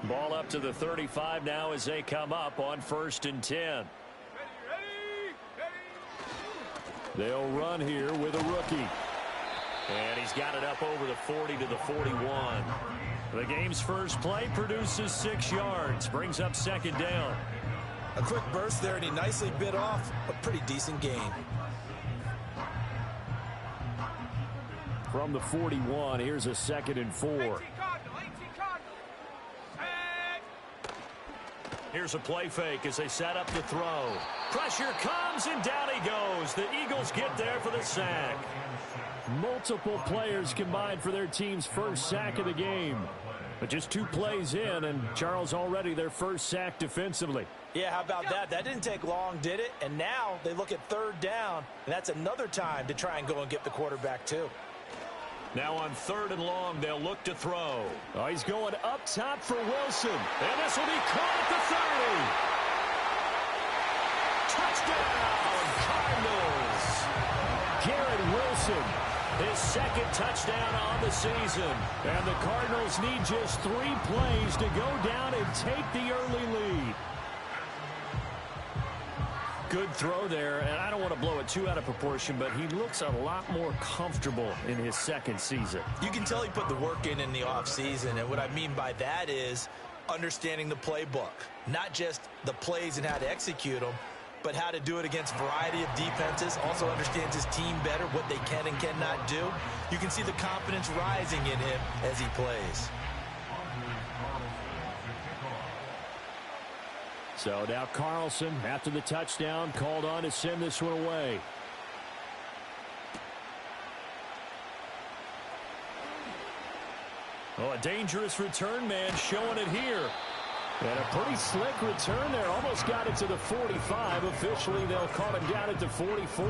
Ball up to the 35 now as they come up on 1st and 10. They'll run here with a rookie. And he's got it up over the 40 to the 41. The game's first play produces 6 yards. Brings up 2nd down. A quick burst there, and he nicely bit off a pretty decent gain. From the 41, here's a 2nd and 4. Here's a play fake as they set up the throw. Pressure comes, and down he goes. The Eagles get there for the sack. Multiple players combined for their team's first sack of the game. But just 2 plays in, and Charles already their first sack defensively. Yeah, how about that? That didn't take long, did it? And now they look at 3rd down, and that's another time to try and go and get the quarterback too. Now on 3rd and long, they'll look to throw. Oh, he's going up top for Wilson. And this will be caught at the 30. Touchdown, Cardinals. Garrett Wilson, his 2nd touchdown on the season. And the Cardinals need just 3 plays to go down and take the early lead. Good throw there, and I don't want to blow it too out of proportion, but he looks a lot more comfortable in his 2nd season. You can tell he put the work in the offseason, and what I mean by that is understanding the playbook. Not just the plays and how to execute them, but how to do it against a variety of defenses. Also understands his team better, what they can and cannot do. You can see the confidence rising in him as he plays. So now Carlson, after the touchdown, called on to send this one away. Oh, a dangerous return man showing it here. And a pretty slick return there. Almost got it to the 45. Officially, they'll call him down at the 44.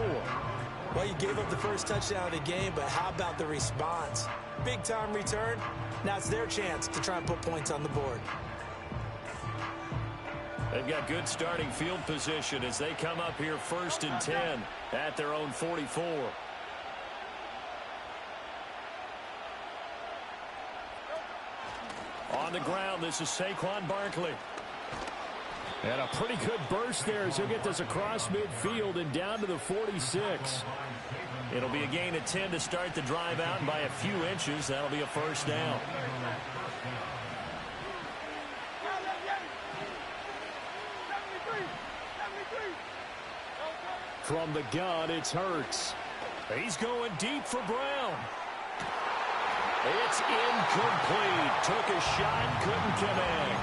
Well, you gave up the first touchdown of the game, but how about the response? Big-time return. Now it's their chance to try and put points on the board. They've got good starting field position as they come up here 1st and 10 at their own 44. On the ground, this is Saquon Barkley. And a pretty good burst there as he'll get this across midfield and down to the 46. It'll be a gain of 10 to start the drive out, and by a few inches, that'll be a 1st down. From the gun, it's Hurts. He's going deep for Brown. It's incomplete. Took a shot, couldn't connect.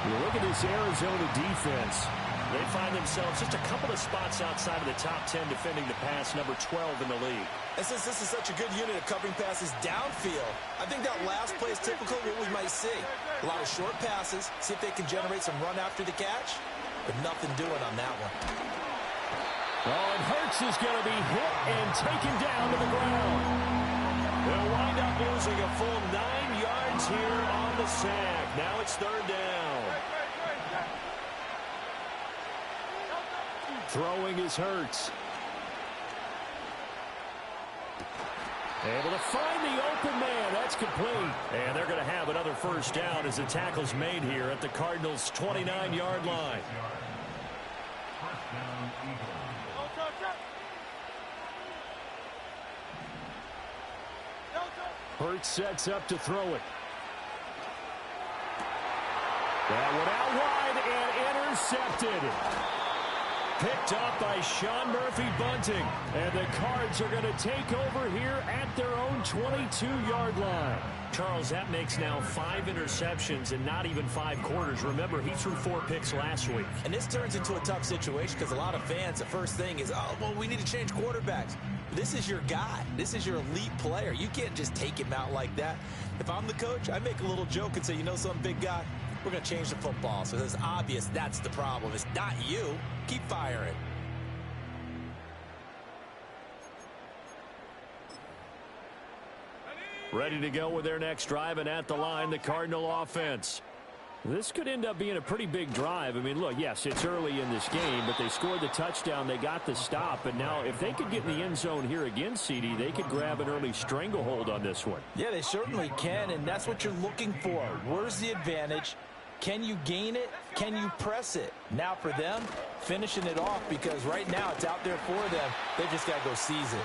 You look at this Arizona defense. They find themselves just a couple of spots outside of the top 10 defending the pass, number 12 in the league. And since this is such a good unit of covering passes downfield, I think that last play is typical of what we might see. A lot of short passes, see if they can generate some run after the catch, but nothing doing on that one. Oh, and Hurts is going to be hit and taken down to the ground. They'll wind up losing a full 9 yards here on the sack. Now it's 3rd down. Throwing is Hurts. Able to find the open man. That's complete. And they're going to have another 1st down as the tackle's made here at the Cardinals' 29-yard line. Hurts sets up to throw it. That one out wide and intercepted. Picked up by Sean Murphy-Bunting. And the Cards are going to take over here at their own 22-yard line. Charles, that makes now 5 interceptions in not even 5 quarters. Remember, he threw 4 picks last week. And this turns into a tough situation because a lot of fans, the first thing is, oh, well, we need to change quarterbacks. This is your guy. This is your elite player. You can't just take him out like that. If I'm the coach, I make a little joke and say, you know something, big guy? We're going to change the football. So it's obvious that's the problem. It's not you. Keep firing. Ready to go with their next drive, and at the line, the Cardinal offense. This could end up being a pretty big drive. I mean, look, yes, it's early in this game, but they scored the touchdown. They got the stop. And now if they could get in the end zone here again, CD, they could grab an early stranglehold on this one. Yeah, they certainly can, and that's what you're looking for. Where's the advantage? Can you gain it? Can you press it? Now for them, finishing it off, because right now it's out there for them. They just got to go seize it.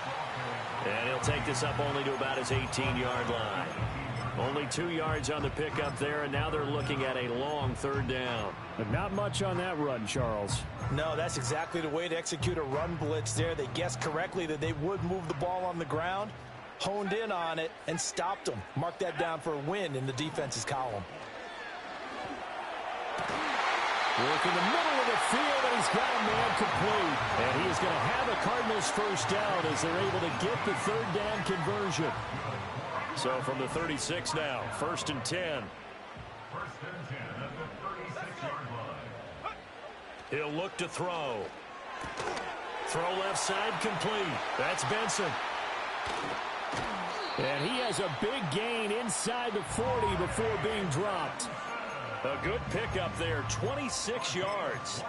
And he'll take this up only to about his 18-yard line. Only 2 yards on the pickup there, and now they're looking at a long third down. But not much on that run, Charles. No, that's exactly the way to execute a run blitz there. They guessed correctly that they would move the ball on the ground, honed in on it, and stopped them. Mark that down for a win in the defense's column. Work in the middle of the field, and he's got a man complete. And he is going to have a Cardinals first down as they're able to get the third down conversion. So from the 36 now, 1st and 10. 1st and 10 at the 36-yard line. He'll look to throw. Throw left side complete. That's Benson. And he has a big gain inside the 40 before being dropped. A good pickup there, 26 yards.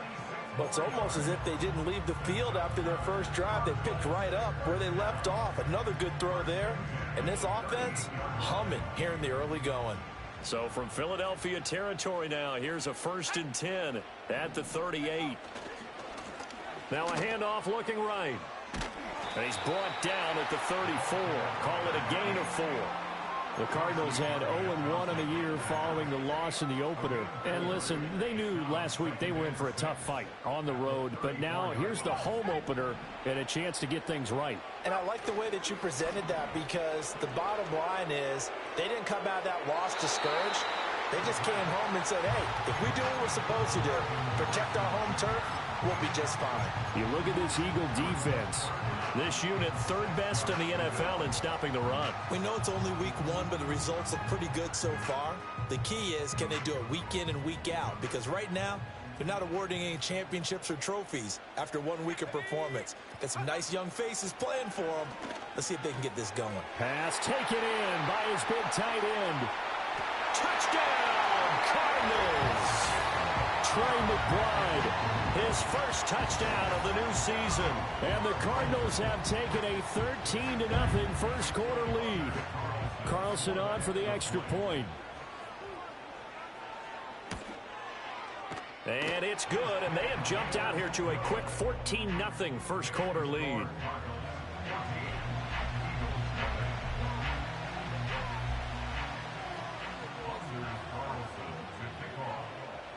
Well, it's almost as if they didn't leave the field after their first drive. They picked right up where they left off. Another good throw there. And this offense, humming here in the early going. So from Philadelphia territory now, here's a 1st and 10 at the 38. Now a handoff looking right. And he's brought down at the 34. Call it a gain of 4. The Cardinals had 0-1 in the year following the loss in the opener. And listen, they knew last week they were in for a tough fight on the road. But now here's the home opener and a chance to get things right. And I like the way that you presented that, because the bottom line is they didn't come out of that loss discouraged. They just came home and said, hey, if we do what we're supposed to do, protect our home turf, we'll be just fine. You look at this Eagle defense. This unit, 3rd best in the NFL in stopping the run. We know it's only week 1, but the results look pretty good so far. The key is, can they do it week in and week out? Because right now, they're not awarding any championships or trophies after 1 week of performance. Got some nice young faces playing for them. Let's see if they can get this going. Pass taken in by his big tight end. Touchdown, Cardinals! Trey McBride, his first touchdown of the new season. And the Cardinals have taken a 13-0 first quarter lead. Carlson on for the extra point. And it's good, and they have jumped out here to a quick 14-0 first quarter lead.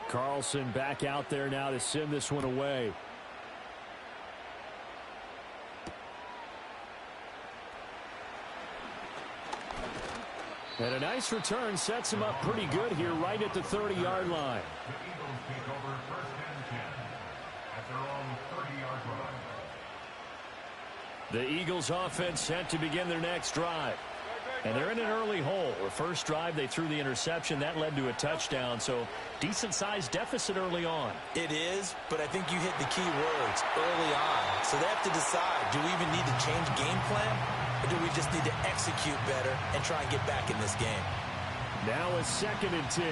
Carlson back out there now to send this one away. And a nice return sets him up pretty good here right at the 30-yard line. The Eagles take over 1st and 10 at their own 30-yard line. The Eagles offense set to begin their next drive. And they're in an early hole. The first drive, they threw the interception. That led to a touchdown, so decent-sized deficit early on. It is, but I think you hit the key words early on. So they have to decide, do we even need to change game plan, or do we just need to execute better and try and get back in this game? Now a 2nd and 10.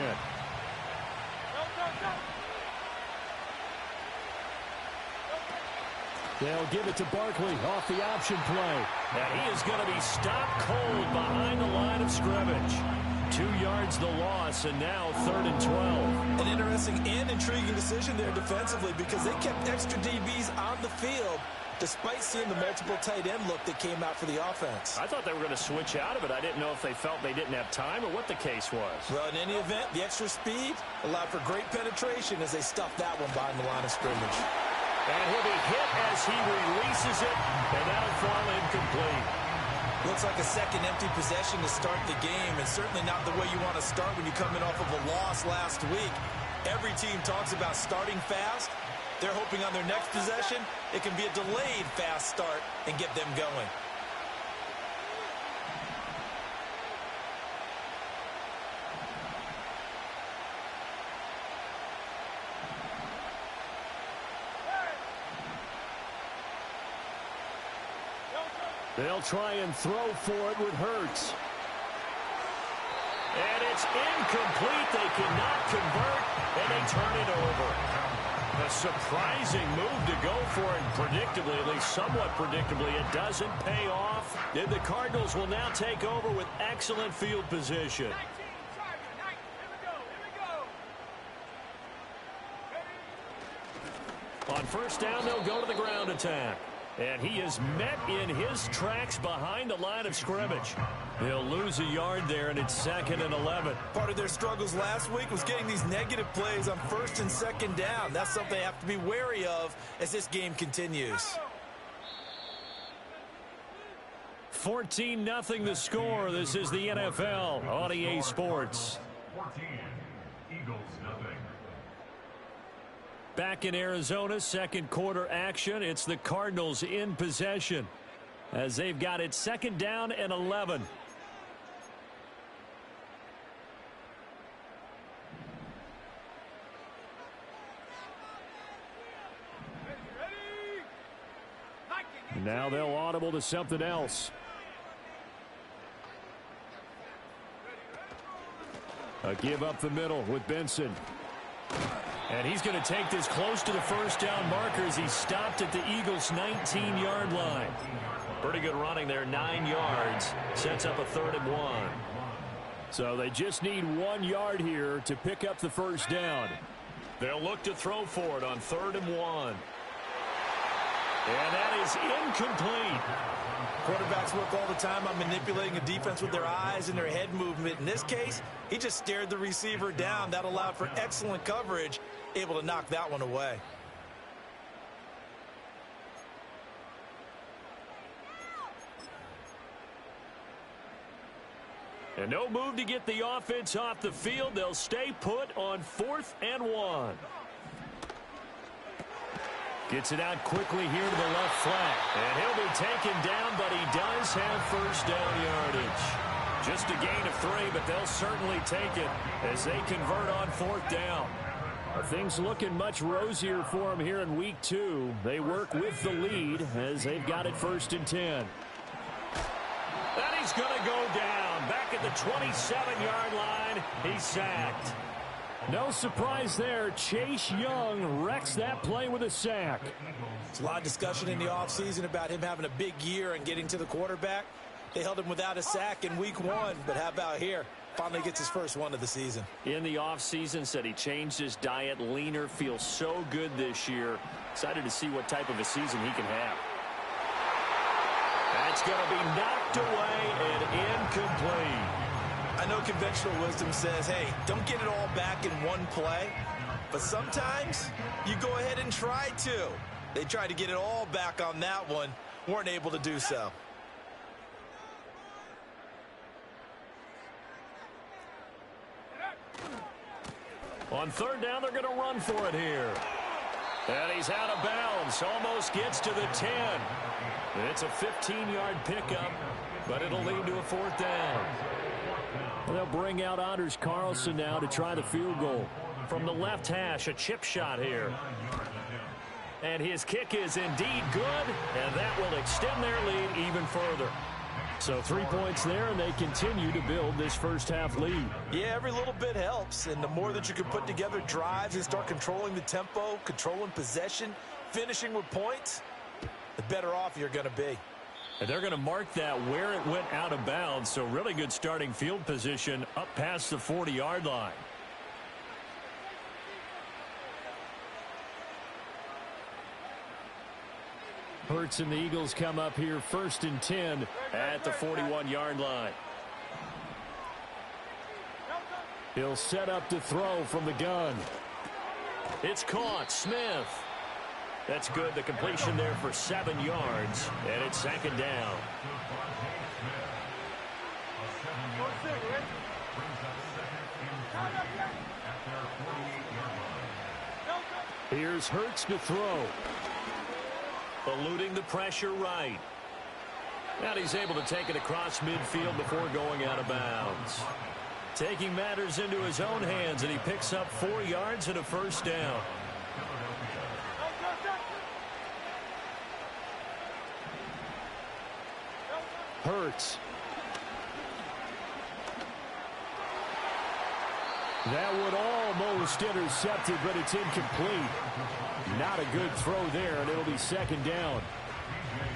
They'll give it to Barkley off the option play. And he is going to be stopped cold behind the line of scrimmage. 2 yards the loss, and now 3rd and 12. An interesting and intriguing decision there defensively, because they kept extra DBs on the field despite seeing the multiple tight end look that came out for the offense. I thought they were going to switch out of it. I didn't know if they felt they didn't have time or what the case was. Well, in any event, the extra speed allowed for great penetration as they stuffed that one behind the line of scrimmage. And he'll be hit as he releases it, and that'll fall incomplete. Looks like a second empty possession to start the game, and certainly not the way you want to start when you're coming off of a loss last week. Every team talks about starting fast. They're hoping on their next possession, it can be a delayed fast start and get them going. They'll try and throw for it with Hurts. And It's incomplete. They cannot convert, and they turn it over. A surprising move to go for it predictably, at least somewhat predictably. It doesn't pay off. And the Cardinals will now take over with excellent field position. On first down, they'll go to the ground attack. And he is met in his tracks behind the line of scrimmage. He'll lose a yard there, and it's 2nd and 11. Part of their struggles last week was getting these negative plays on 1st and 2nd down. That's something they have to be wary of as this game continues. 14-0 the score. This is the NFL on EA Sports. 14, Eagles nothing. Back in Arizona, second quarter action. It's the Cardinals in possession as they've got it 2nd down and 11. Now they'll audible to something else. A give up the middle with Benson. And he's going to take this close to the first down marker as he stopped at the Eagles' 19-yard line. Pretty good running there, 9 yards. Sets up a 3rd and 1. So they just need 1 yard here to pick up the first down. They'll look to throw for it on 3rd and 1. And that is incomplete. Quarterbacks work all the time on manipulating a defense with their eyes and their head movement. In this case, he just stared the receiver down. That allowed for excellent coverage, able to knock that one away. And no move to get the offense off the field. They'll stay put on 4th and 1. Gets it out quickly here to the left flat. And he'll be taken down, but he does have first down yardage. Just a gain of 3, but they'll certainly take it as they convert on 4th down. Things looking much rosier for him here in week 2. They work with the lead as they've got it 1st and 10. And he's going to go down. Back at the 27-yard line, he's sacked. No surprise there. Chase Young wrecks that play with a sack. There's a lot of discussion in the offseason about him having a big year and getting to the quarterback. They held him without a sack in week 1, but how about here? Finally gets his first one of the season. In the offseason, said he changed his diet, leaner, feels so good this year. Excited to see what type of a season he can have. That's going to be knocked away and incomplete. I know conventional wisdom says, hey, don't get it all back in one play. But sometimes you go ahead and try to. They tried to get it all back on that one. Weren't able to do so. On 3rd down, they're going to run for it here. And he's out of bounds. Almost gets to the 10. It's a 15-yard pickup, but it'll lead to a 4th down. They'll bring out Anders Carlson now to try the field goal. From the left hash, a chip shot here. And his kick is indeed good, and that will extend their lead even further. So 3 points there, and they continue to build this first half lead. Yeah, every little bit helps, and the more that you can put together drives and start controlling the tempo, controlling possession, finishing with points, the better off you're going to be. And they're going to mark that where it went out of bounds, so really good starting field position up past the 40-yard line. Hurts and the Eagles come up here 1st and 10 at the 41-yard line. He'll set up to throw from the gun. It's caught. Smith. That's good. The completion there for 7 yards, and it's 2nd down. Here's Hurts to throw. Eluding the pressure right. And he's able to take it across midfield before going out of bounds. Taking matters into his own hands, and he picks up 4 yards and a first down. Hurts. That would almost intercept it, but it's incomplete. Not a good throw there, and it'll be second down.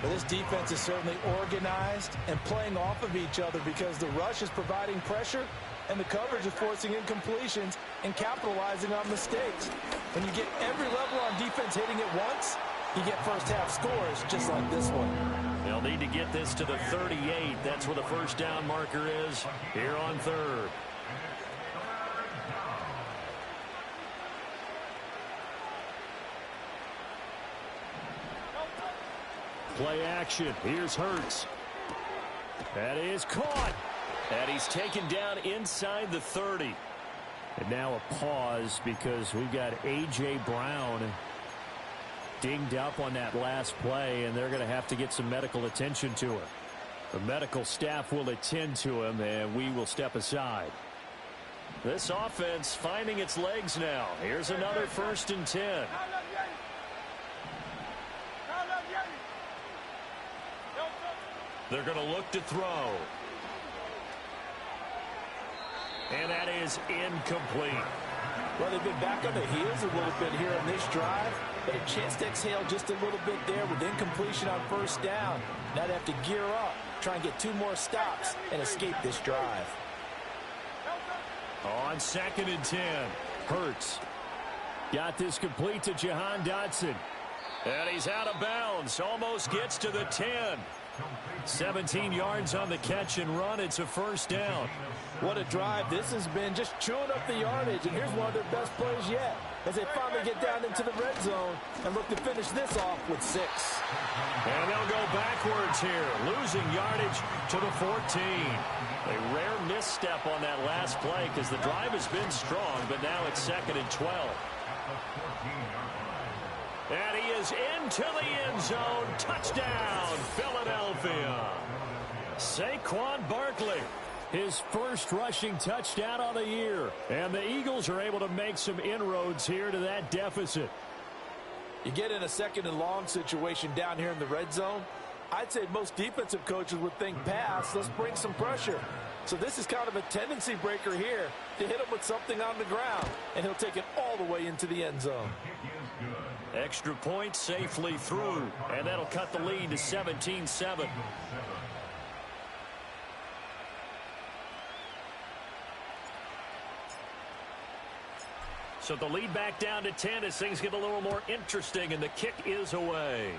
Well, this defense is certainly organized and playing off of each other because the rush is providing pressure and the coverage is forcing incompletions and capitalizing on mistakes. When you get every level on defense hitting it once, you get first half scores just like this one. They'll need to get this to the 38. That's where the first down marker is here on third. Play action. Here's Hurts. That is caught. And he's taken down inside the 30. And now a pause because we've got A.J. Brown dinged up on that last play, and they're going to have to get some medical attention to him. The medical staff will attend to him, and we will step aside. This offense finding its legs now. Here's another 1st and 10. They're going to look to throw. And that is incomplete. Well, they've been back on the heels a little bit here on this drive, but a chance to exhale just a little bit there with incompletion on first down. Now they have to gear up, try and get 2 more stops and escape this drive. On 2nd and 10, Hurts got this complete to Jahan Dotson. And he's out of bounds, almost gets to the 10. 17 yards on the catch and run. It's a first down. What a drive this has been, just chewing up the yardage. And here's one of their best plays yet as they finally get down into the red zone and look to finish this off with 6. And they'll go backwards here, losing yardage to the 14. A rare misstep on that last play because the drive has been strong, but now it's 2nd and 12. And he is into the end zone. Touchdown, Philadelphia. Saquon Barkley, his first rushing touchdown on the year. And the Eagles are able to make some inroads here to that deficit. You get in a 2nd and long situation down here in the red zone. I'd say most defensive coaches would think pass. Let's bring some pressure. So this is kind of a tendency breaker here to hit him with something on the ground. And he'll take it all the way into the end zone. Extra point safely through, and that'll cut the lead to 17-7. So the lead back down to 10 as things get a little more interesting, and the kick is away.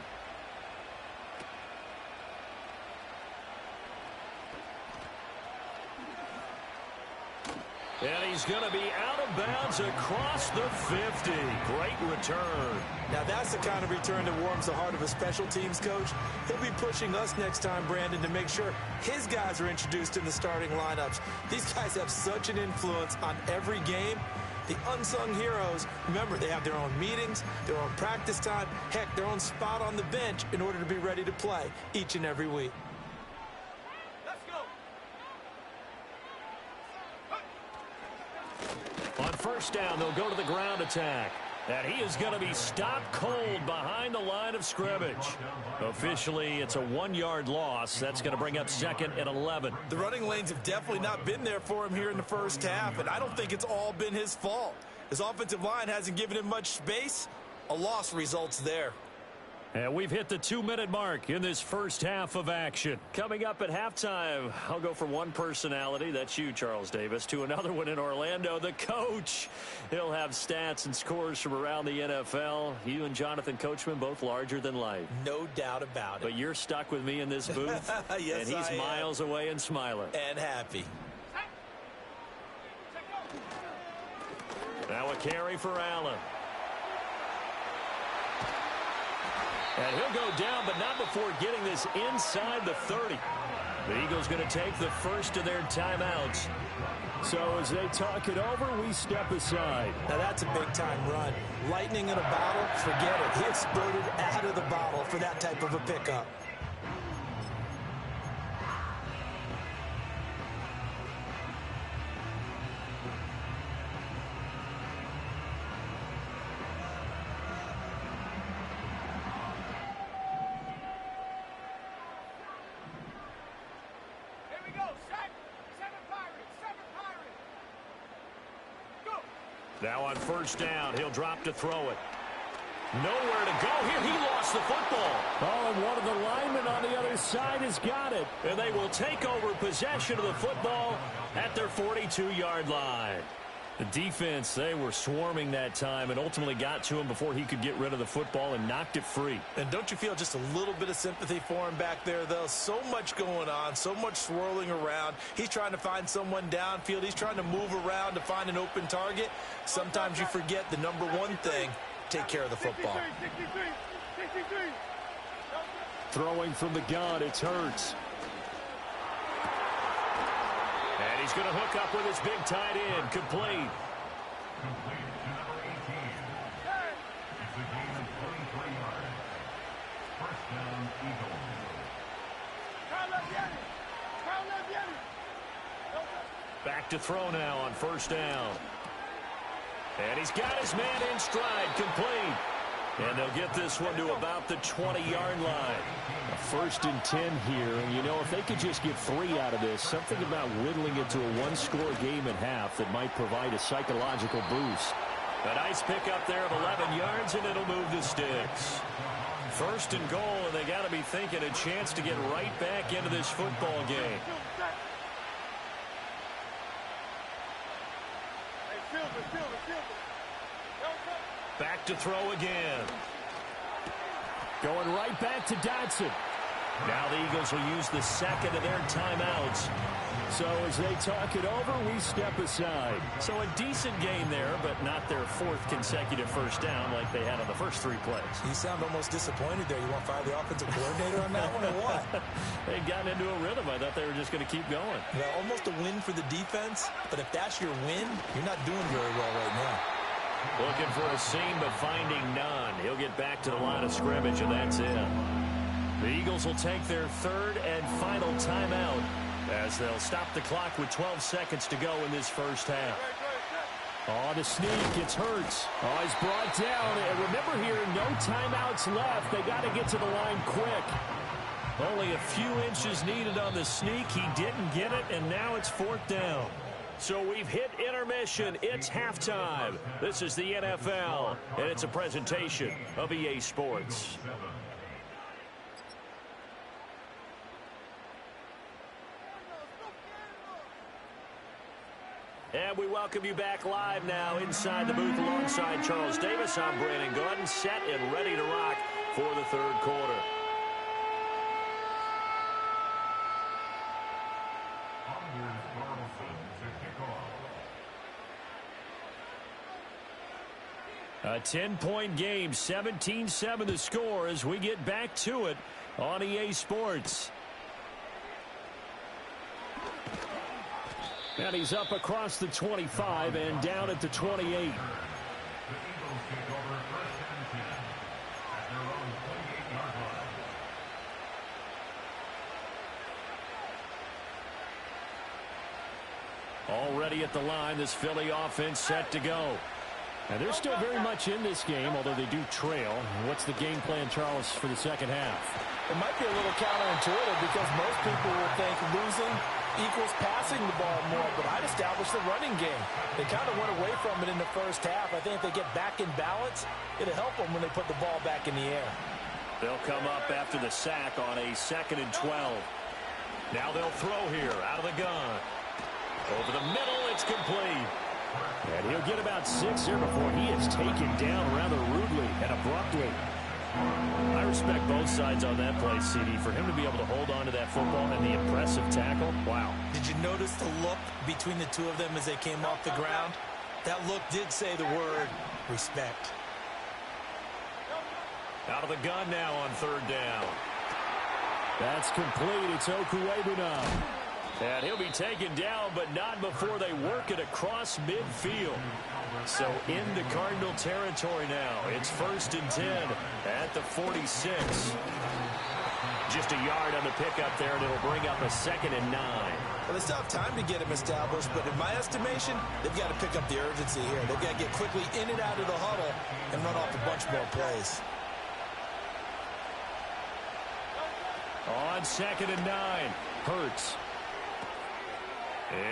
And he's going to be out of bounds across the 50. Great return. Now that's the kind of return that warms the heart of a special teams coach. He'll be pushing us next time, Brandon, to make sure his guys are introduced in the starting lineups. These guys have such an influence on every game. The unsung heroes, remember, they have their own meetings, their own practice time, heck, their own spot on the bench in order to be ready to play each and every week. On first down, they'll go to the ground attack. And he is going to be stopped cold behind the line of scrimmage. Officially, it's a 1-yard loss. That's going to bring up 2nd and 11. The running lanes have definitely not been there for him here in the first half, and I don't think it's all been his fault. His offensive line hasn't given him much space. A loss results there. And we've hit the 2-minute mark in this first half of action. Coming up at halftime, I'll go from one personality, that's you, Charles Davis, to another one in Orlando, the coach. He'll have stats and scores from around the NFL. You and Jonathan Coachman, both larger than life. No doubt about it. But you're stuck with me in this booth, yes, and he's miles away and smiling. And happy. Now a carry for Allen. And he'll go down, but not before getting this inside the 30. The Eagles going to take the first of their timeouts. So as they talk it over, we step aside. Now that's a big-time run. Lightning in a bottle, forget it. He exploded out of the bottle for that type of a pickup. Now on first down, he'll drop to throw it. Nowhere to go here. He lost the football. Oh, and one of the linemen on the other side has got it. And they will take over possession of the football at their 42-yard line. The defense, they were swarming that time and ultimately got to him before he could get rid of the football and knocked it free. And don't you feel just a little bit of sympathy for him back there, though? So much going on, so much swirling around. He's trying to find someone downfield. He's trying to move around to find an open target. Sometimes you forget the number one thing, take care of the football. Throwing from the gun, it's Hurts. And he's going to hook up with his big tight end. Complete. Complete to number 18. It's a gain of 23 yards. First down, Eagles. Back to throw now on first down. And he's got his man in stride. Complete. And they'll get this one to about the 20-yard line. A 1st and 10 here. And, you know, if they could just get 3 out of this, something about whittling it to a one-score game at half that might provide a psychological boost. A nice pickup there of 11 yards, and it'll move the sticks. 1st and goal, and they got to be thinking a chance to get right back into this football game. Back to throw again. Going right back to Dodson. Now the Eagles will use the second of their timeouts. So as they talk it over, we step aside. So a decent game there, but not their 4th consecutive first down like they had on the first 3 plays. You sound almost disappointed there. You want to fire the offensive coordinator on that one or what? They'd gotten into a rhythm. I thought they were just going to keep going. Yeah, almost a win for the defense, but if that's your win, you're not doing very well right now. Looking for a seam, but finding none. He'll get back to the line of scrimmage, and that's it. The Eagles will take their 3rd and final timeout as they'll stop the clock with 12 seconds to go in this first half. On the sneak, it's Hurts. Oh, he's brought down. And remember here, no timeouts left. They got to get to the line quick. Only a few inches needed on the sneak. He didn't get it, and now it's 4th down. So we've hit intermission. It's halftime. This is the NFL, and it's a presentation of EA Sports. And we welcome you back live now inside the booth alongside Charles Davis. I'm Brandon Gordon, set and ready to rock for the 3rd quarter. A 10-point game, 17-7 the score as we get back to it on EA Sports. And he's up across the 25 and down at the 28. The Eagles take over 1st and 10 at their own 28-yard line. Already at the line, this Philly offense set to go. And they're still very much in this game, although they do trail. What's the game plan, Charles, for the second half? It might be a little counterintuitive because most people will think losing equals passing the ball more, but I'd establish the running game. They kind of went away from it in the first half. I think if they get back in balance, it'll help them when they put the ball back in the air. They'll come up after the sack on a 2nd and 12. Now they'll throw here out of the gun. Over the middle, it's complete. And he'll get about 6 here before he is taken down rather rudely and abruptly. I respect both sides on that play, CD. For him to be able to hold on to that football and the impressive tackle, wow. Did you notice the look between the two of them as they came off the ground? That look did say the word respect. Out of the gun now on 3rd down. That's complete. It's Okuwebuna. And he'll be taken down, but not before they work it across midfield. So into Cardinal territory now. It's 1st and 10 at the 46. Just a yard on the pickup there, and it'll bring up a 2nd and 9. Well, they still have time to get him established, but in my estimation, they've got to pick up the urgency here. They've got to get quickly in and out of the huddle and run off a bunch more plays. On 2nd and 9, Hurts.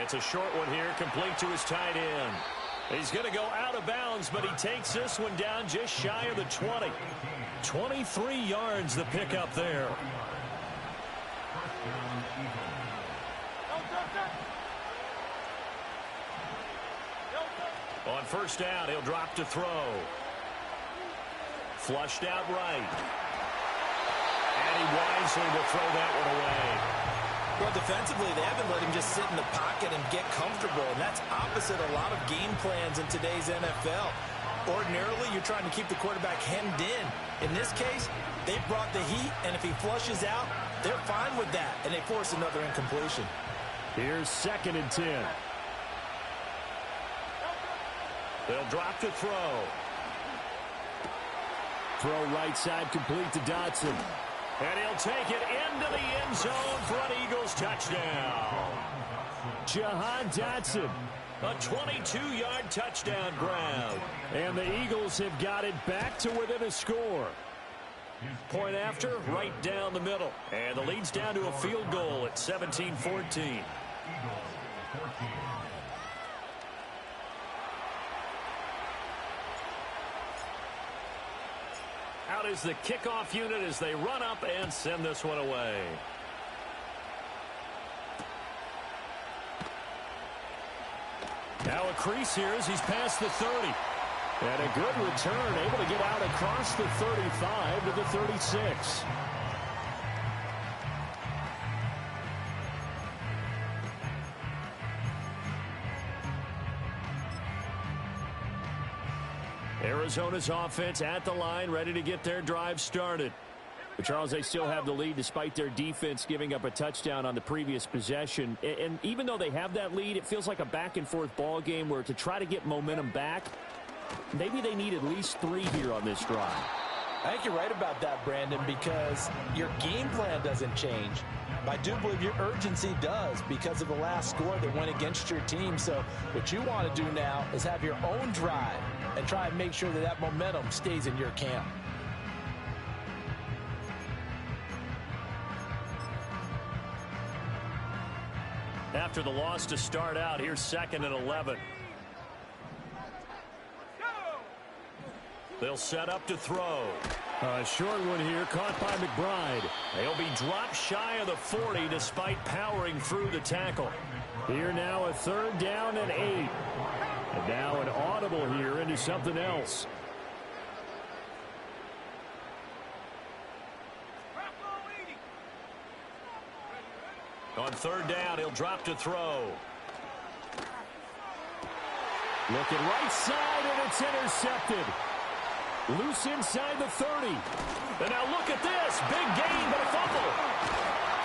It's a short one here, complete to his tight end. He's going to go out of bounds, but he takes this one down just shy of the 20. 23 yards the pickup there. On first down, he'll drop to throw. Flushed out right. And he wisely will throw that one away. Well, defensively, they haven't let him just sit in the pocket and get comfortable, and that's opposite a lot of game plans in today's NFL. Ordinarily, you're trying to keep the quarterback hemmed in. In this case, they brought the heat, and if he flushes out, they're fine with that, and they force another incompletion. Here's 2nd and 10. They'll drop to throw. Throw right side complete to Dotson. And he'll take it into the end zone for an Eagles touchdown. Jahan Dotson, a 22-yard touchdown grab. And the Eagles have got it back to within a score. Point after, right down the middle. And the lead's down to a field goal at 17-14. Out is the kickoff unit as they run up and send this one away. Now a crease here as he's past the 30. And a good return, able to get out across the 35 to the 36. Arizona's offense at the line, ready to get their drive started. But Charles, they still have the lead despite their defense giving up a touchdown on the previous possession. And even though they have that lead, it feels like a back-and-forth ball game where to try to get momentum back, maybe they need at least 3 here on this drive. I think you're right about that, Brandon, because your game plan doesn't change. I do believe your urgency does because of the last score that went against your team. So what you want to do now is have your own drive and try and make sure that that momentum stays in your camp. After the loss to start out, here's 2nd and 11. They'll set up to throw. A short one here, caught by McBride. They'll be dropped shy of the 40 despite powering through the tackle. Here now a 3rd down and 8. And now an audible here into something else. On 3rd down, he'll drop to throw. Looking right side, and it's intercepted. Loose inside the 30. And now look at this. Big gain, but a fumble.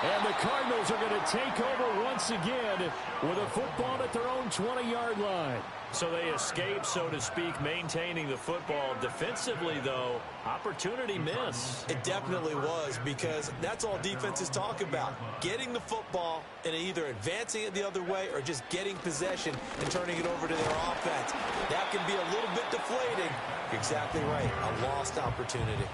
And the Cardinals are going to take over once again with a football at their own 20-yard line. So they escape, so to speak, maintaining the football. Defensively, though, opportunity miss. It definitely was, because that's all defenses talk about. Getting the football and either advancing it the other way or just getting possession and turning it over to their offense. That can be a little bit deflating. You're exactly right. A lost opportunity.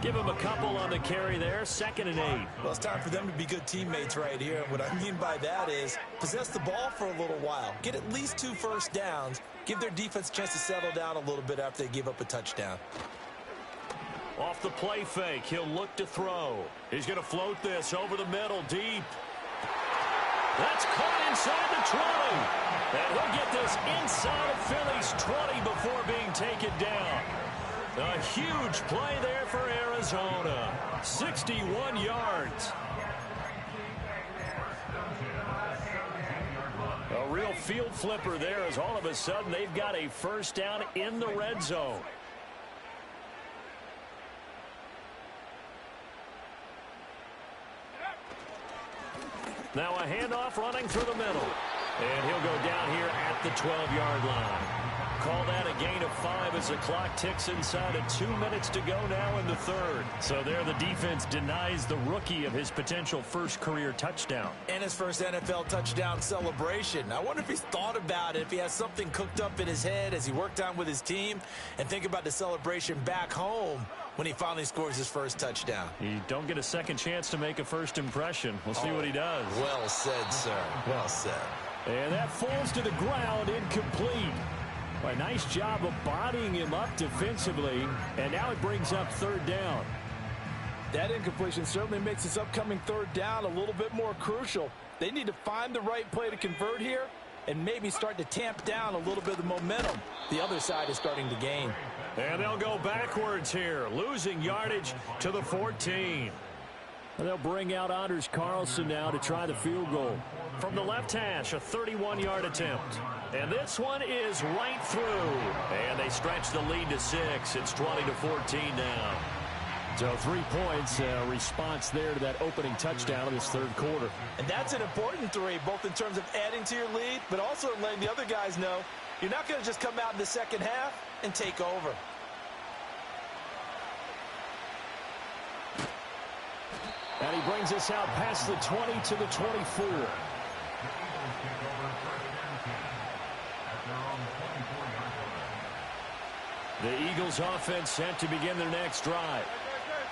Give him a couple on the carry there. 2nd and 8. Well, it's time for them to be good teammates right here. What I mean by that is possess the ball for a little while. Get at least 2 first downs. Give their defense a chance to settle down a little bit after they give up a touchdown. Off the play fake, he'll look to throw. He's going to float this over the middle, deep. That's caught inside the 20. And he'll get this inside of Philly's 20 before being taken down. A huge play there for Arizona. 61 yards. A real field flipper there as all of a sudden they've got a first down in the red zone. Now a handoff running through the middle. And he'll go down here at the 12-yard line. Call that a gain of 5 as the clock ticks inside of 2 minutes to go now in the 3rd. So there the defense denies the rookie of his potential first career touchdown. And his first NFL touchdown celebration. I wonder if he's thought about it, if he has something cooked up in his head as he worked on with his team, and think about the celebration back home when he finally scores his first touchdown. You don't get a second chance to make a first impression. We'll see what he does. Well said, sir. Well said. And that falls to the ground, incomplete. A nice job of bodying him up defensively, and now it brings up third down. That incompletion certainly makes this upcoming third down a little bit more crucial. They need to find the right play to convert here and maybe start to tamp down a little bit of the momentum the other side is starting to gain. And they'll go backwards here, losing yardage to the 14. And they'll bring out Anders Carlson now to try the field goal. From the left hash, a 31-yard attempt. And this one is right through. And they stretch the lead to 6. It's 20-14 now. So 3 points, response there to that opening touchdown of this third quarter. And that's an important 3, both in terms of adding to your lead, but also letting the other guys know you're not going to just come out in the second half and take over. And he brings us out past the 20 to the 24. The Eagles offense set to begin their next drive.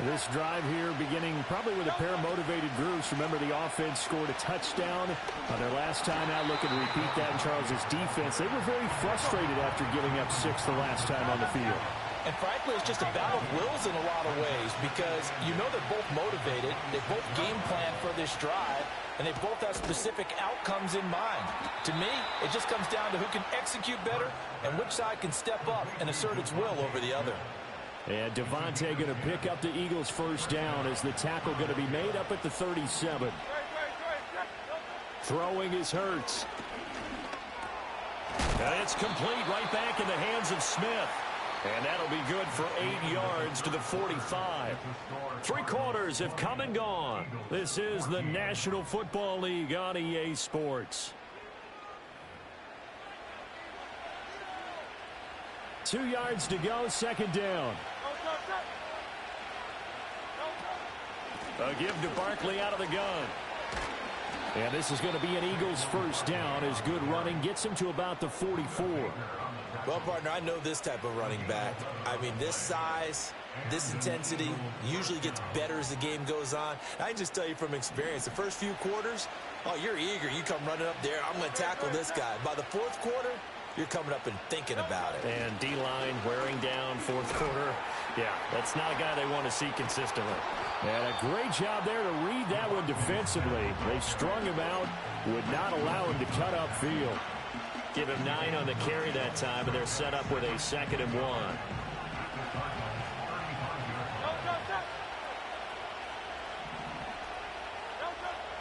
This drive here beginning probably with a pair of motivated groups. Remember, the offense scored a touchdown on their last time out, looking to repeat that in Charles's defense. They were very frustrated after giving up 6 the last time on the field. And frankly, it's just a battle of wills in a lot of ways because you know they're both motivated, they both game plan for this drive, and they both have specific outcomes in mind. To me, it just comes down to who can execute better and which side can step up and assert its will over the other. And Devontae going to pick up the Eagles' first down as the tackle going to be made up at the 37. Throwing is Hurts. And it's complete right back in the hands of Smith. And that'll be good for 8 yards to the 45. 3 quarters have come and gone. This is the National Football League on EA Sports. 2 yards to go, second down. A give to Barkley out of the gun. And this is going to be an Eagles first down as good running gets him to about the 44. Well, partner, I know this type of running back. I mean, this size, this intensity usually gets better as the game goes on. I can just tell you from experience, the first few quarters, oh, you're eager. You come running up there, I'm going to tackle this guy. By the fourth quarter, you're coming up and thinking about it. And D-line wearing down fourth quarter. Yeah, that's not a guy they want to see consistently. And a great job there to read that one defensively. They strung him out, would not allow him to cut upfield. Give him 9 on the carry that time, and they're set up with a 2nd and 1.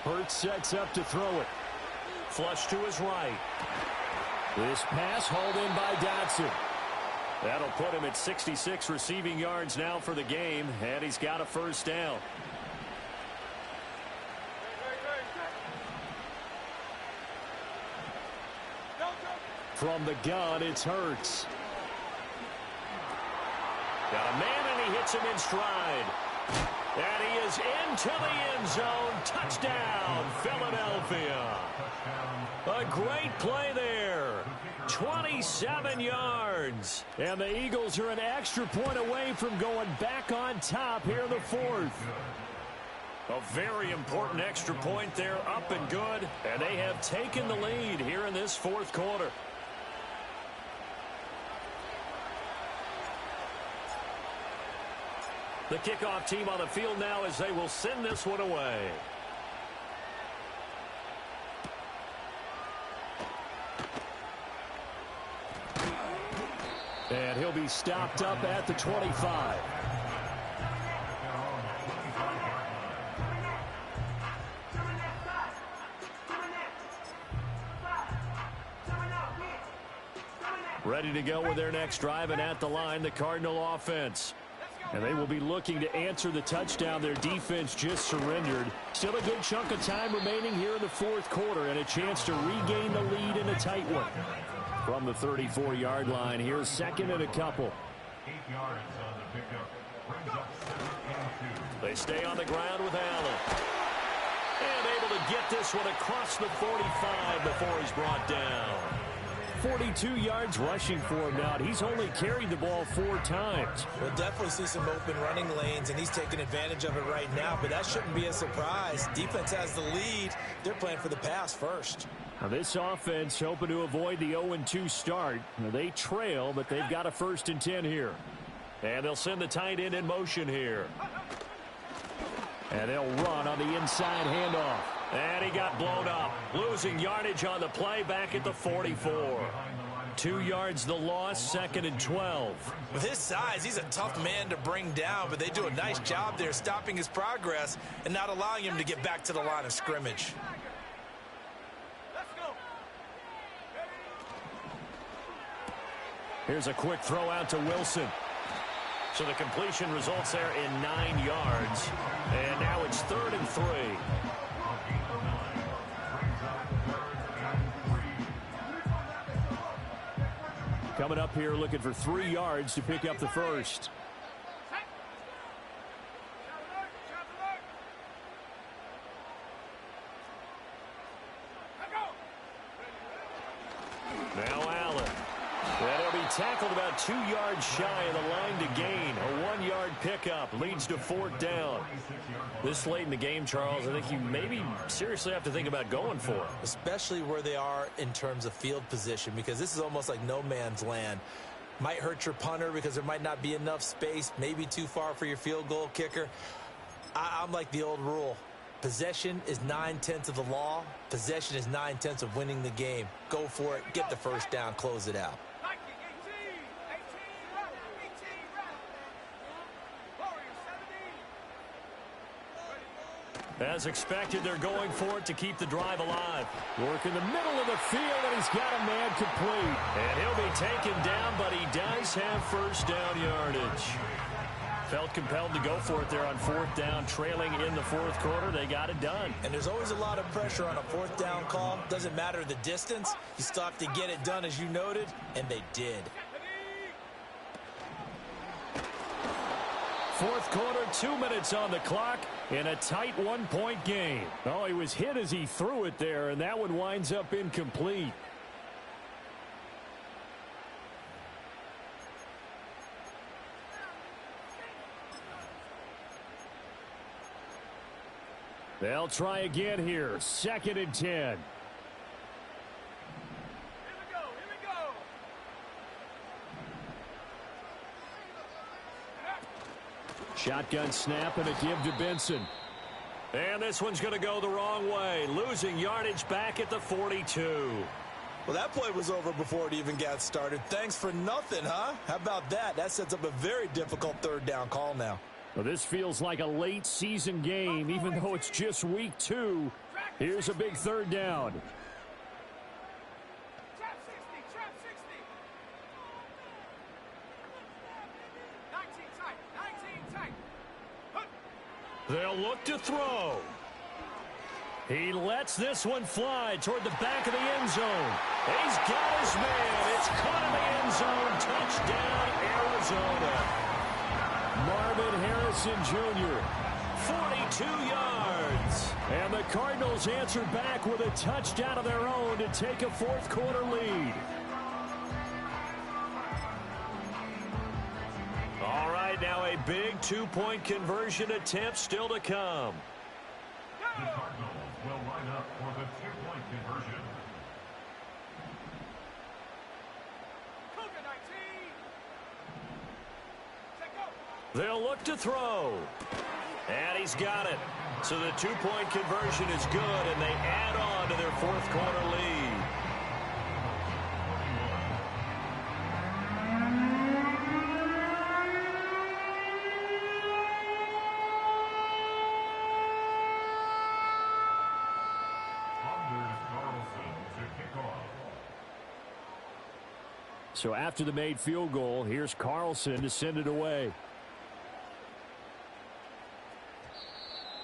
Hurts sets up to throw it. Flush to his right. This pass hauled in by Dotson. That'll put him at 66 receiving yards now for the game, and he's got a first down. From the gun, it's Hurts. Got a man, and he hits him in stride. And he is into the end zone. Touchdown, Philadelphia. A great play there. 27 yards. And the Eagles are an extra point away from going back on top here in the fourth. A very important extra point there, up and good. And they have taken the lead here in this fourth quarter. The kickoff team on the field now as they will send this one away. And he'll be stopped up at the 25. Ready to go with their next drive, and at the line, the Cardinal offense. And they will be looking to answer the touchdown their defense just surrendered. Still a good chunk of time remaining here in the fourth quarter and a chance to regain the lead in a tight one. From the 34-yard line, here's 2nd and a couple. 8 yards on the pickup. Brings up 7 and 2. They stay on the ground with Allen. And able to get this one across the 45 before he's brought down. 42 yards rushing for him now. He's only carried the ball 4 times. We'll definitely see some open running lanes, and he's taking advantage of it right now, but that shouldn't be a surprise. Defense has the lead. They're playing for the pass first. Now this offense hoping to avoid the 0-2 start. Now they trail, but they've got a 1st and 10 here. And they'll send the tight end in motion here. And they'll run on the inside handoff. And he got blown up. Losing yardage on the play back at the 44. 2 yards the loss, 2nd and 12. With his size, he's a tough man to bring down, but they do a nice job there stopping his progress and not allowing him to get back to the line of scrimmage. Here's a quick throw out to Wilson. So the completion results there in 9 yards. And now it's 3rd and 3. Coming up here looking for 3 yards to pick up the 1st. Now Allen. And he'll be tackled about 2 yards shy of the line to gain. A 1-yard pickup leads to 4th down. This late in the game, Charles, I think you maybe seriously have to think about going for it. Especially where they are in terms of field position, because this is almost like no man's land. Might hurt your punter because there might not be enough space, maybe too far for your field goal kicker. I'm like the old rule. Possession is 9/10 of the law. Possession is 9/10 of winning the game. Go for it. Get the 1st down. Close it out. As expected, they're going for it to keep the drive alive. Work in the middle of the field, and he's got a man complete. And he'll be taken down, but he does have 1st down yardage. Felt compelled to go for it there on 4th down, trailing in the 4th quarter. They got it done. And there's always a lot of pressure on a 4th down call. Doesn't matter the distance. You still have to get it done, as you noted, and they did. 4th quarter, 2 minutes on the clock in a tight 1-point game. Oh, he was hit as he threw it there, and that one winds up incomplete. They'll try again here. 2nd and 10. Shotgun snap and a give to Benson. And this one's going to go the wrong way. Losing yardage back at the 42. Well, that play was over before it even got started. Thanks for nothing, huh? How about that? That sets up a very difficult 3rd down call now. Well, this feels like a late season game, even though it's just week 2. Here's a big 3rd down. They'll look to throw. He lets this one fly toward the back of the end zone. He's got his man. It's caught in the end zone. Touchdown, Arizona. Marvin Harrison Jr., 42 yards. And the Cardinals answer back with a touchdown of their own to take a 4th quarter lead. All right, now a big 2-point conversion attempt still to come. The Cardinals will line up for the 2-point conversion. They'll look to throw. And he's got it. So the 2-point conversion is good, and they add on to their 4th quarter lead. So after the made field goal, here's Carlson to send it away.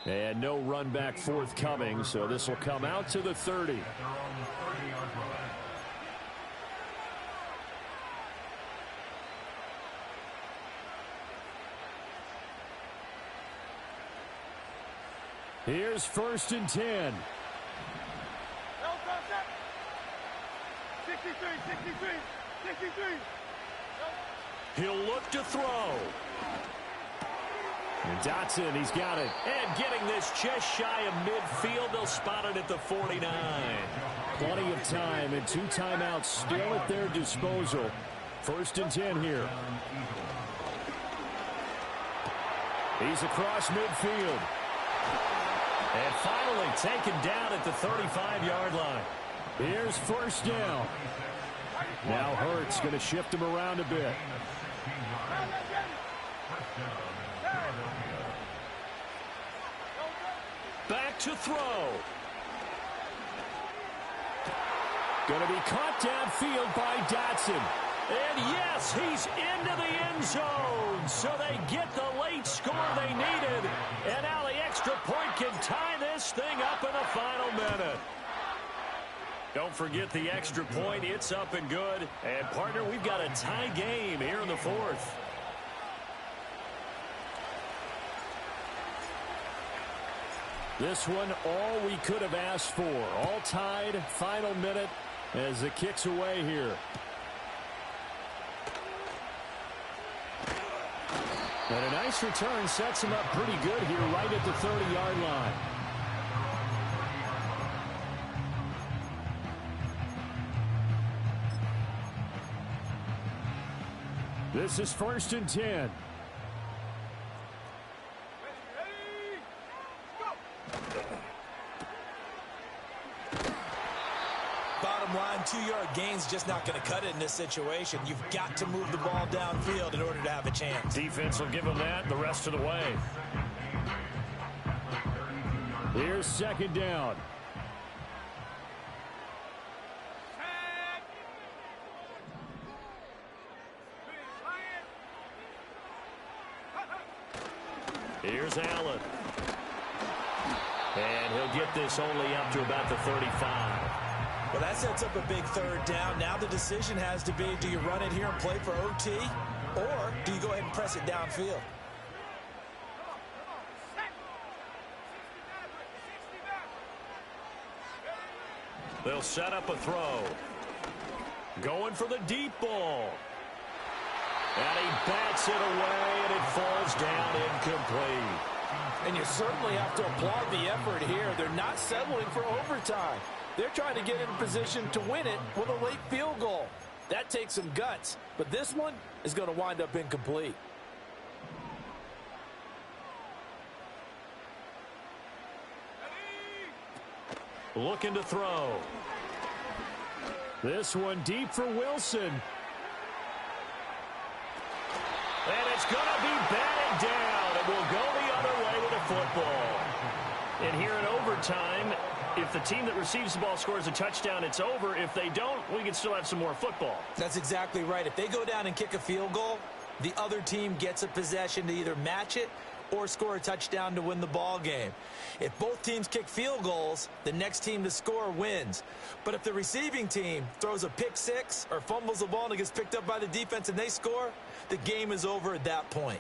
And no run back forthcoming, so this will come out to the 30. Here's 1st and 10. 63. He'll look to throw. And Dotson, he's got it. And getting this just shy of midfield. They'll spot it at the 49. Plenty of time and 2 timeouts still at their disposal. 1st and 10 here. He's across midfield. And finally taken down at the 35-yard line. Here's 1st down. Now Hurts going to shift him around a bit. Back to throw. Going to be caught downfield by Dotson. And yes, he's into the end zone. So they get the late score they needed. And now the extra point can tie this thing up in the final minute. Don't forget the extra point. It's up and good. And, partner, we've got a tie game here in the 4th. This one, all we could have asked for. All tied, final minute as the kick's away here. And a nice return sets him up pretty good here right at the 30-yard line. This is 1st and 10. Bottom line, 2-yard gain's just not going to cut it in this situation. You've got to move the ball downfield in order to have a chance. Defense will give them that the rest of the way. Here's 2nd down. Here's Allen. And he'll get this only up to about the 35. Well, that sets up a big 3rd down. Now the decision has to be, do you run it here and play for OT, or do you go ahead and press it downfield? They'll set up a throw. Going for the deep ball. And he bats it away, and it falls down incomplete. And you certainly have to applaud the effort here. They're not settling for overtime. They're trying to get in position to win it with a late field goal. That takes some guts, but this one is going to wind up incomplete. Looking to throw. This one deep for Wilson. And it's going to be batted down. It will go the other way with a football. And here in overtime, if the team that receives the ball scores a touchdown, it's over. If they don't, we can still have some more football. That's exactly right. If they go down and kick a field goal, the other team gets a possession to either match it or score a touchdown to win the ball game. If both teams kick field goals, the next team to score wins. But if the receiving team throws a pick six or fumbles the ball and it gets picked up by the defense and they score, the game is over at that point.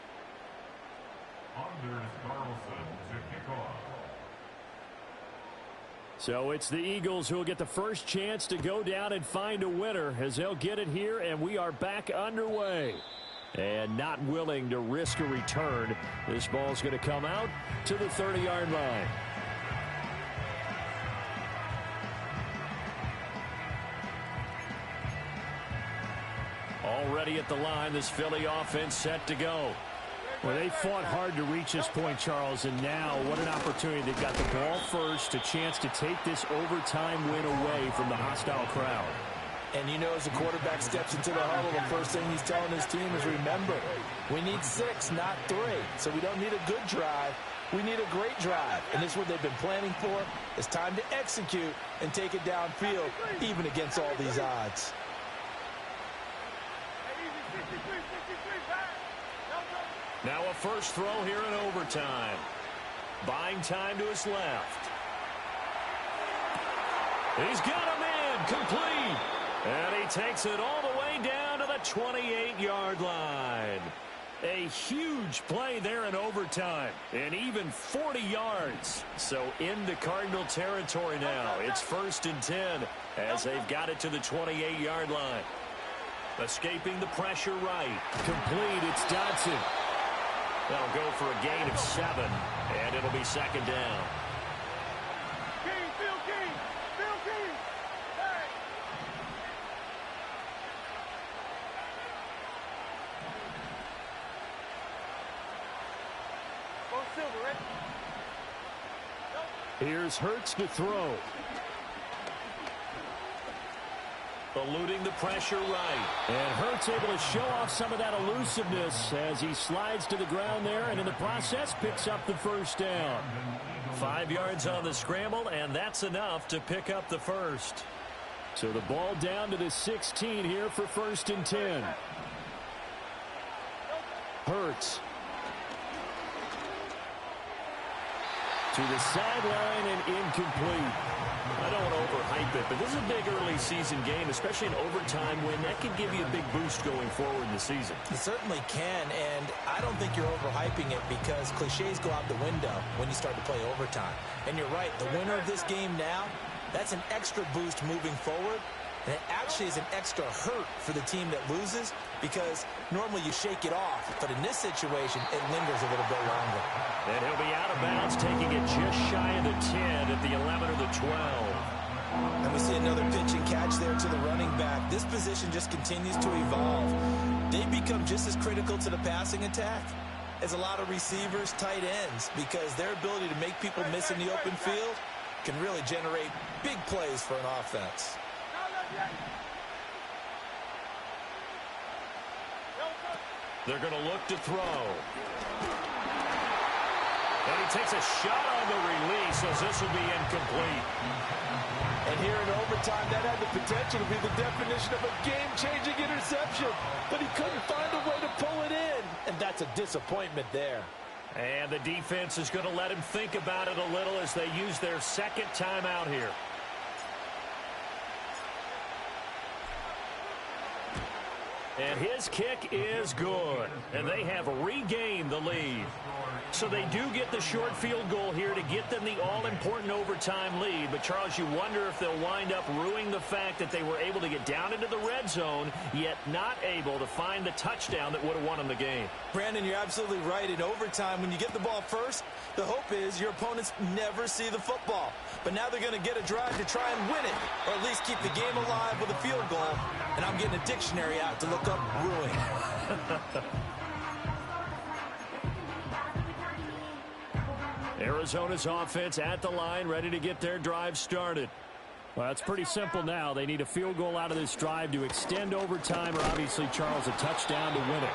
So it's the Eagles who will get the first chance to go down and find a winner as they'll get it here, and we are back underway. And not willing to risk a return. This ball's going to come out to the 30-yard line. Already at the line, this Philly offense set to go. Well, they fought hard to reach this point, Charles, and now what an opportunity. They've got the ball first, a chance to take this overtime win away from the hostile crowd. And you know, as the quarterback steps into the huddle, the first thing he's telling his team is, remember, we need 6, not 3. So we don't need a good drive. We need a great drive. And this is what they've been planning for. It's time to execute and take it downfield, even against all these odds. Now a first throw here in overtime. Buying time to his left. He's got him in, complete. And he takes it all the way down to the 28-yard line. A huge play there in overtime. And even 40 yards. So into Cardinal territory now. It's 1st and 10 as they've got it to the 28-yard line. Escaping the pressure right. Complete, it's Dotson. They'll go for a gain of 7, and it'll be second down. Here's Hurts to throw. Eluding the pressure right. And Hurts able to show off some of that elusiveness as he slides to the ground there, and in the process picks up the first down. 5 yards on the scramble, and that's enough to pick up the first. So the ball down to the 16 here for 1st and 10. Hurts. To the sideline and incomplete. I don't want to overhype it, but this is a big early season game, especially an overtime win. That could give you a big boost going forward in the season. It certainly can, and I don't think you're overhyping it because cliches go out the window when you start to play overtime. And you're right, the winner of this game now, that's an extra boost moving forward. And it actually is an extra hurt for the team that loses because normally you shake it off. But in this situation, it lingers a little bit longer. And he'll be out of bounds, taking it just shy of the 10 at the 11 or the 12. And we see another pitch and catch there to the running back. This position just continues to evolve. They become just as critical to the passing attack as a lot of receivers, tight ends, because their ability to make people miss in the open field can really generate big plays for an offense. They're going to look to throw. And he takes a shot on the release as this will be incomplete. And here in overtime, that had the potential to be the definition of a game-changing interception. But he couldn't find a way to pull it in. And that's a disappointment there. And the defense is going to let him think about it a little as they use their second timeout here. And his kick is good. And they have regained the lead. So they do get the short field goal here to get them the all-important overtime lead. But, Charles, you wonder if they'll wind up ruining the fact that they were able to get down into the red zone, yet not able to find the touchdown that would have won them the game. Brandon, you're absolutely right. In overtime, when you get the ball first, the hope is your opponents never see the football. But now they're going to get a drive to try and win it, or at least keep the game alive with a field goal. And I'm getting a dictionary out to look up ruin. Arizona's offense at the line, ready to get their drive started. Well, it's pretty simple now. They need a field goal out of this drive to extend overtime, or obviously, Charles, a touchdown to win it.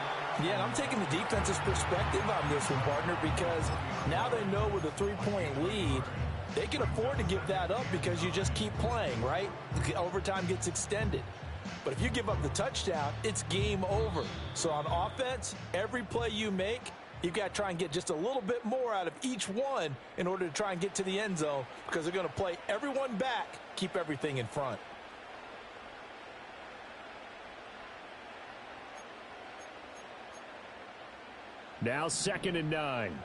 Yeah, and I'm taking the defense's perspective on this one, partner, because now they know with a 3-point lead, they can afford to give that up because you just keep playing, right? Overtime gets extended. But if you give up the touchdown, it's game over. So on offense, every play you make, you've got to try and get just a little bit more out of each one in order to try and get to the end zone because they're going to play everyone back, keep everything in front. Now 2nd and 9.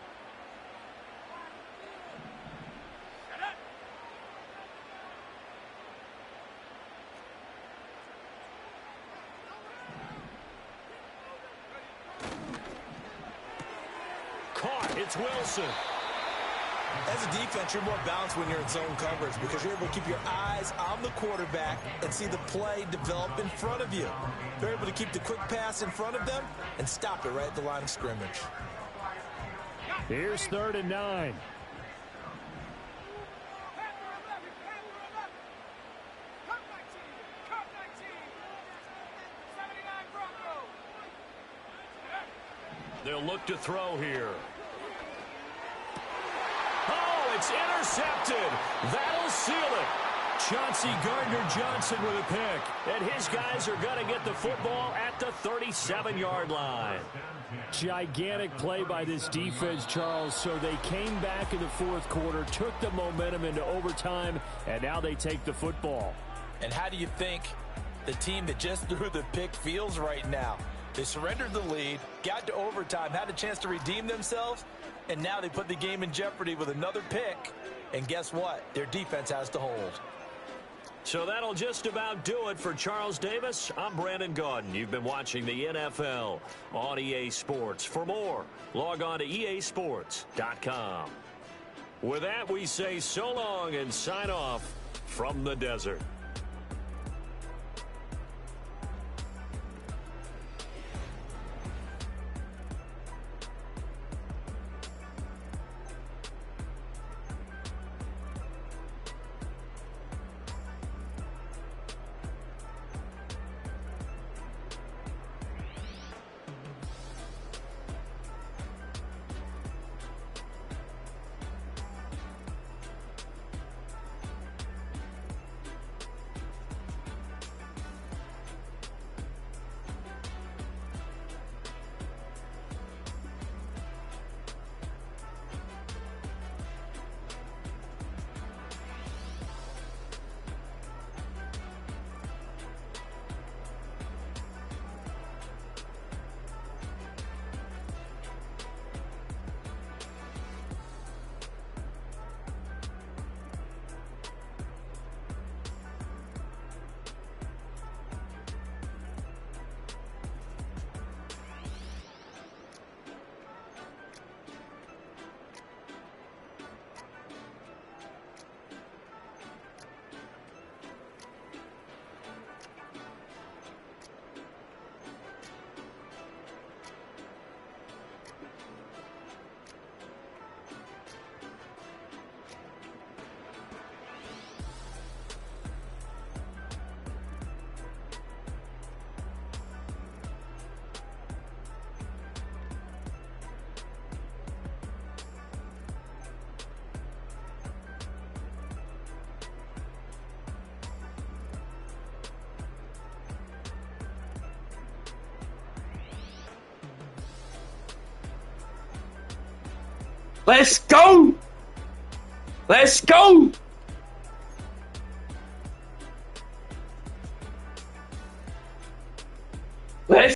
Caught. It's Wilson. As a defense, you're more balanced when you're in zone coverage because you're able to keep your eyes on the quarterback and see the play develop in front of you. They're able to keep the quick pass in front of them and stop it right at the line of scrimmage. Here's 3rd and 9. They'll look to throw here. Oh, it's intercepted. That'll seal it. Chauncey Gardner-Johnson with a pick. And his guys are going to get the football at the 37-yard line. Gigantic play by this defense, Charles. So they came back in the 4th quarter, took the momentum into overtime, and now they take the football. And how do you think the team that just threw the pick feels right now? They surrendered the lead, got to overtime, had a chance to redeem themselves, and now they put the game in jeopardy with another pick. And guess what? Their defense has to hold. So that'll just about do it for Charles Davis. I'm Brandon Gaudin. You've been watching the NFL on EA Sports. For more, log on to easports.com. With that, we say so long and sign off from the desert. Let's go! Let's go!